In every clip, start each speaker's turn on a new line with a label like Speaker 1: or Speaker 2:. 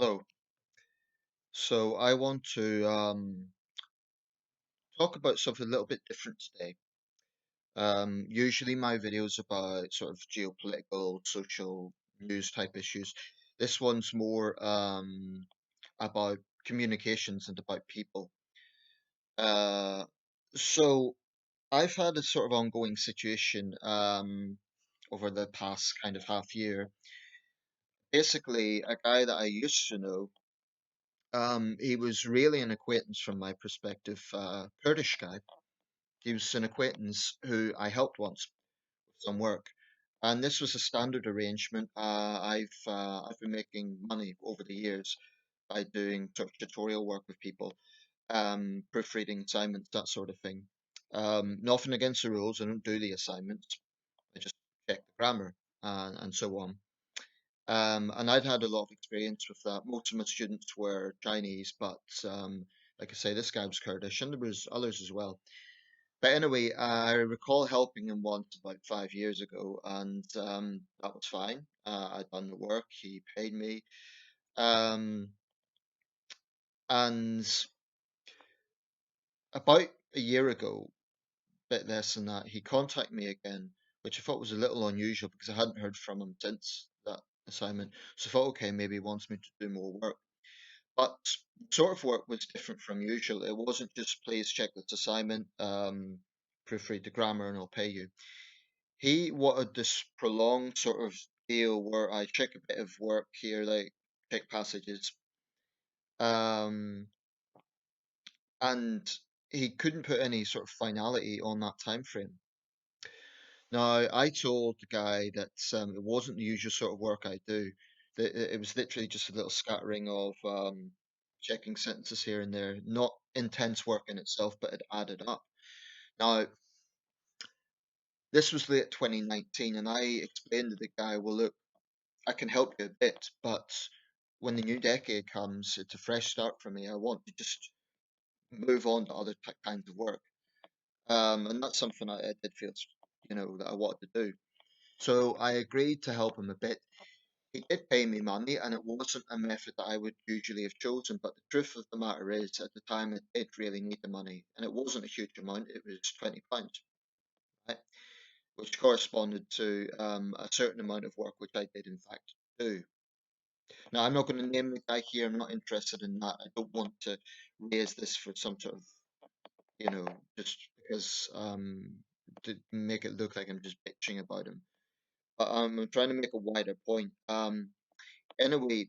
Speaker 1: Hello. So I want to talk about something a little bit different today. Usually my videos about sort of geopolitical, social news type issues. This one's more about communications and about people. Uh, so I've had a sort of ongoing situation over the past kind of half year. Basically, a guy that I used to know, he was really an acquaintance from my perspective, Kurdish guy. He was an acquaintance who I helped once with some work, and this was a standard arrangement. I've been making money over the years by doing sort of tutorial work with people, proofreading assignments, that sort of thing. Nothing against the rules. I don't do the assignments. I just check the grammar and so on. And I'd had a lot of experience with that. Most of my students were Chinese, but like I say, this guy was Kurdish, and there was others as well. But anyway, I recall helping him once about 5 years ago, and that was fine. I'd done the work, he paid me. Um, and about a year ago, bit less than that, he contacted me again, which I thought was a little unusual because I hadn't heard from him since that assignment. So I thought, okay, maybe he wants me to do more work. But sort of work was different from usual. It wasn't just please check this assignment, proofread the grammar, and I'll pay you. He wanted this prolonged sort of deal where I check a bit of work here, like check passages, um, and he couldn't put any sort of finality on that time frame. Now, I told the guy that it wasn't the usual sort of work I do. That it was literally just a little scattering of checking sentences here and there, not intense work in itself, but it added up. Now, this was late 2019, and I explained to the guy, well, look, I can help you a bit, but when the new decade comes, it's a fresh start for me. I want to just move on to other kinds of work. And that's something I did feel, that I wanted to do. So I agreed to help him a bit. He did pay me money, and it wasn't a method that I would usually have chosen. But the truth of the matter is, at the time, I did really need the money, and it wasn't a huge amount. It was £20, right? Which corresponded to a certain amount of work, which I did in fact do. Now, I'm not going to name the guy here. I'm not interested in that. I don't want to raise this for some sort of, you know, just because to make it look like I'm just bitching about him. But I'm trying to make a wider point. Anyway,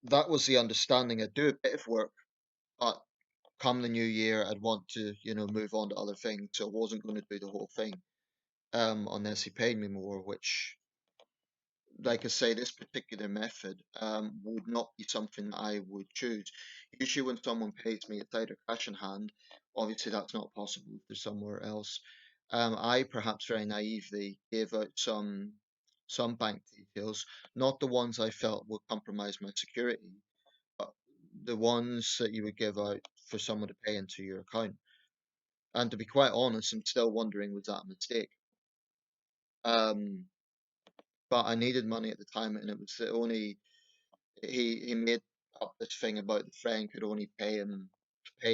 Speaker 1: that was the understanding. I'd do a bit of work, but come the new year, I'd want to, move on to other things. So I wasn't going to do the whole thing, unless he paid me more, which, like I say, this particular method would not be something that I would choose. Usually, when someone pays me, it's either cash in hand. Obviously, that's not possible if they're somewhere else. I perhaps very naively gave out some bank details, not the ones I felt would compromise my security, but the ones that you would give out for someone to pay into your account. And to be quite honest, I'm still wondering, was that a mistake? Um, but I needed money at the time, and it was the only he made up this thing about the friend could only pay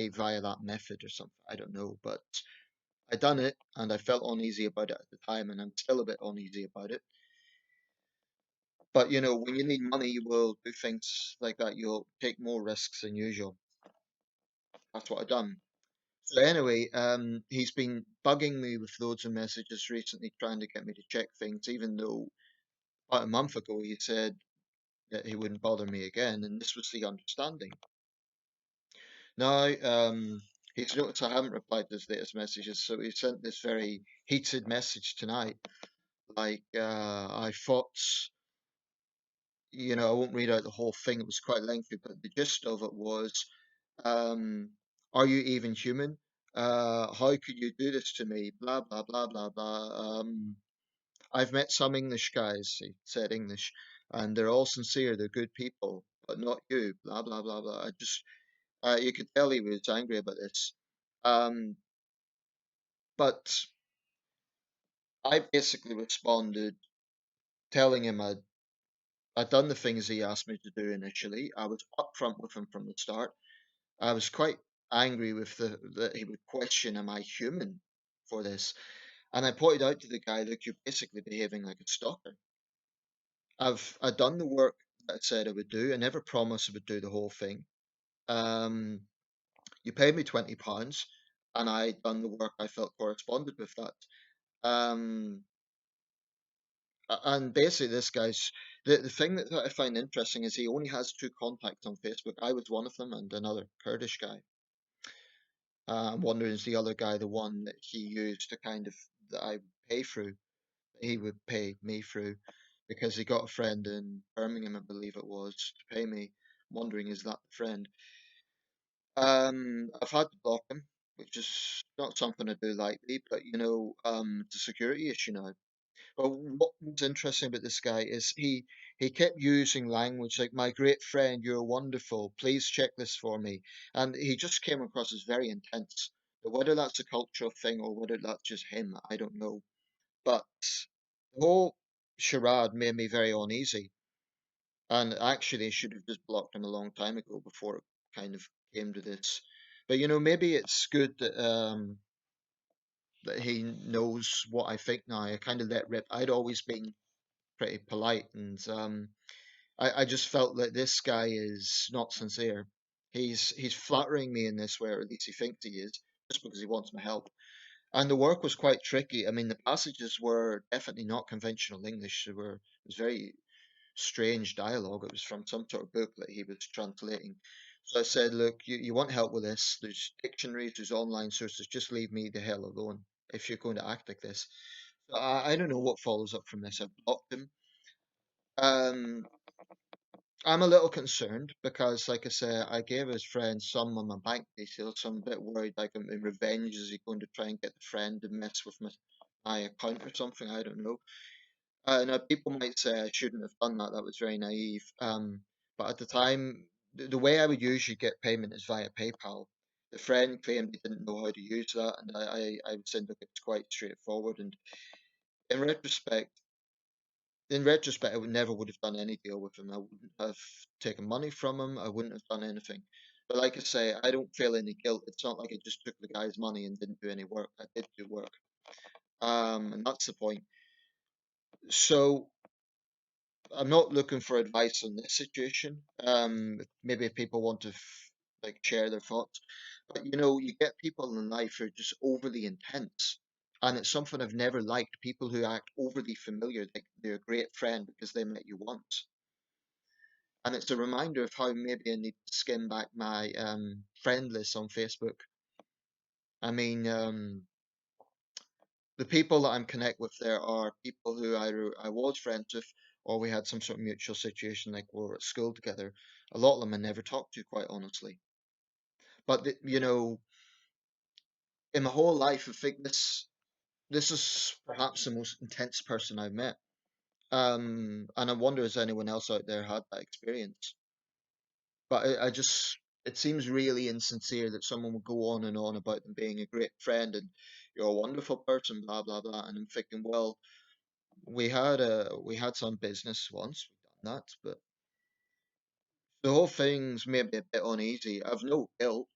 Speaker 1: via that method or something. I don't know, but I done it, and I felt uneasy about it at the time, and I'm still a bit uneasy about it. But when you need money, you will do things like that. You'll take more risks than usual. That's what I done. So anyway, he's been bugging me with loads of messages recently, trying to get me to check things, even though about a month ago he said that he wouldn't bother me again, and this was the understanding. Now, he's noticed I haven't replied to his latest messages, so he sent this very heated message tonight. Like, I thought, I won't read out the whole thing, it was quite lengthy, but the gist of it was, um, are you even human? How could you do this to me? Blah, blah, blah, blah, blah. I've met some English guys, he said English, and they're all sincere, they're good people, but not you. Blah, blah, blah, blah. You could tell he was angry about this. Um, but I basically responded telling him I'd I'd done the things he asked me to do initially. I was upfront with him from the start. I was quite angry with the that he would question, am I human for this? And I pointed out to the guy, look, you're basically behaving like a stalker. I'd done the work that I said I would do. I never promised I would do the whole thing. Um, you paid me £20, and I'd done the work I felt corresponded with that. Um, and basically, this guy's the thing that I find interesting is he only has two contacts on Facebook. I was one of them, and another Kurdish guy. I'm wondering, is the other guy the one that he used to kind of that I would pay through? He would pay me through because he got a friend in Birmingham, I believe it was, to pay me. I'm wondering, is that the friend? I've had to block him, which is not something I do lightly, but it's a security issue now. But what was interesting about this guy is he kept using language like "my great friend, you're wonderful. Please check this for me," and he just came across as very intense. But whether that's a cultural thing or whether that's just him, I don't know. But the whole charade made me very uneasy, and actually, I should have just blocked him a long time ago before it kind of came to this. But maybe it's good that he knows what I think now. I kind of let rip. I'd always been pretty polite, and I just felt that this guy is not sincere. He's flattering me in this way, or at least he thinks he is, just because he wants my help. And the work was quite tricky. I mean, the passages were definitely not conventional English. It was very strange dialogue. It was from some sort of book that he was translating. So I said, look, you want help with this? There's dictionaries, there's online sources. Just leave me the hell alone if you're going to act like this. So I don't know what follows up from this. I blocked him. Um, I'm a little concerned because, like I say, I gave his friend some of my bank details, so I'm a bit worried. Like, in revenge, is he going to try and get the friend to mess with my account or something? I don't know. Now, people might say I shouldn't have done that. That was very naive. But at the time, the way I would usually get payment is via PayPal. The friend claimed he didn't know how to use that, and I would say, look, it's quite straightforward. And in retrospect, I would have done any deal with him. I wouldn't have taken money from him. I wouldn't have done anything. But like I say, I don't feel any guilt. It's not like I just took the guy's money and didn't do any work. I did do work. And that's the point. So I'm not looking for advice on this situation. Maybe if people want to like share their thoughts, but you get people in life who are just overly intense, and it's something I've never liked. People who act overly familiar, like they're a great friend because they met you once. And it's a reminder of how maybe I need to skim back my friend list on Facebook. I mean, the people that I'm connect with there are people who either I was friends with or we had some sort of mutual situation, like we were at school together. A lot of them I never talked to, quite honestly. But in my whole life, I think this is perhaps the most intense person I've met. And I wonder, has anyone else out there had that experience? But I just, it seems really insincere that someone would go on and on about them being a great friend and you're a wonderful person, blah blah blah. And I'm thinking, well, we had some business once, we've done that, but the whole thing's made me a bit uneasy. I've no guilt,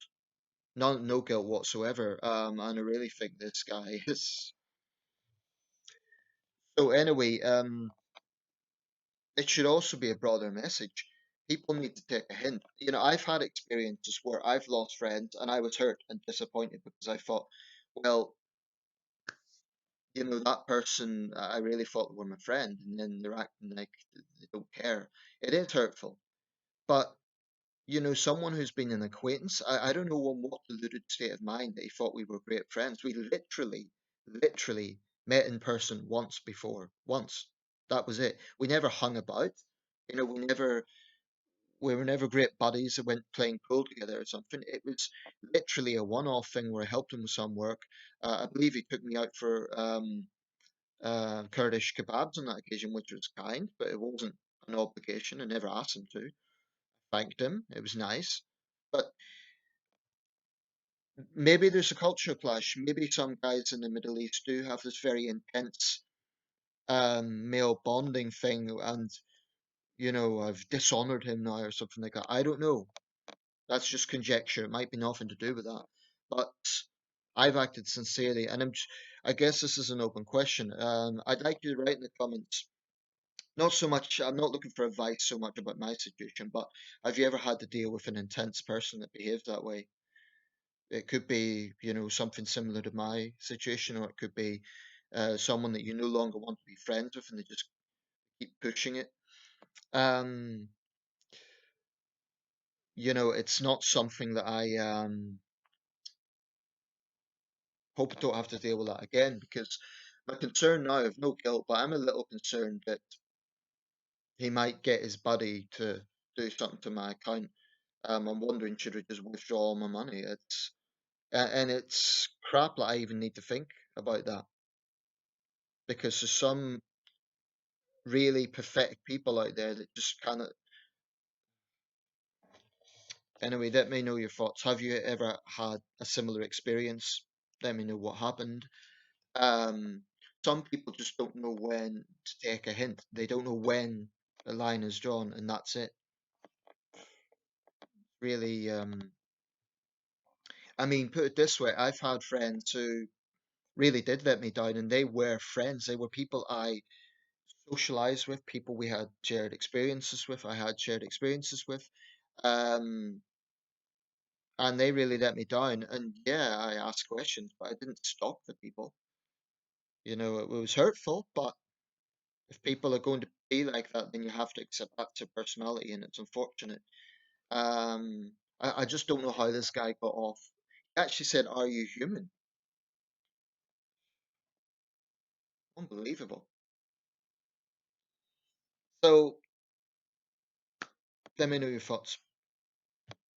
Speaker 1: no guilt whatsoever. And I really think this guy is. So anyway, it should also be a broader message. People need to take a hint. I've had experiences where I've lost friends and I was hurt and disappointed because I thought, well, that person I really thought were my friend, and then they're acting like they don't care. It is hurtful. But someone who's been an acquaintance, I don't know on what deluded state of mind that he thought we were great friends. We literally met in person once before. Once. That was it. We never hung about. We were never great buddies that went playing pool together or something. It was literally a one-off thing where I helped him with some work. I believe he took me out for Kurdish kebabs on that occasion, which was kind, but it wasn't an obligation. I never asked him to. Thanked him. It was nice. But maybe there's a cultural clash. Maybe some guys in the Middle East do have this very intense male bonding thing, and I've dishonored him now or something like that. I don't know. That's just conjecture. It might be nothing to do with that. But I've acted sincerely, and I guess this is an open question. I'd like you to write in the comments. Not so much, I'm not looking for advice so much about my situation, but have you ever had to deal with an intense person that behaves that way? It could be, something similar to my situation, or it could be someone that you no longer want to be friends with and they just keep pushing it. Um, it's not something that I hope I don't have to deal with that again because my concern now, I've no guilt, but I'm a little concerned that he might get his buddy to do something to my account. I'm wondering, should I just withdraw all my money? And it's crap that I even need to think about that because there's some really pathetic people out there that just cannot. Anyway, let me know your thoughts. Have you ever had a similar experience? Let me know what happened. Um, some people just don't know when to take a hint. They don't know when the line is drawn, and that's it. Really, I mean, put it this way, I've had friends who really did let me down, and they were friends. They were people I socialized with, people we had shared experiences with, I had shared experiences with. Um, and they really let me down. And yeah, I asked questions, but I didn't stalk the people. It was hurtful, but if people are going to be like that, then you have to accept that's their personality, and it's unfortunate. I just don't know how this guy got off. He actually said, "Are you human?" Unbelievable. So let me know your thoughts.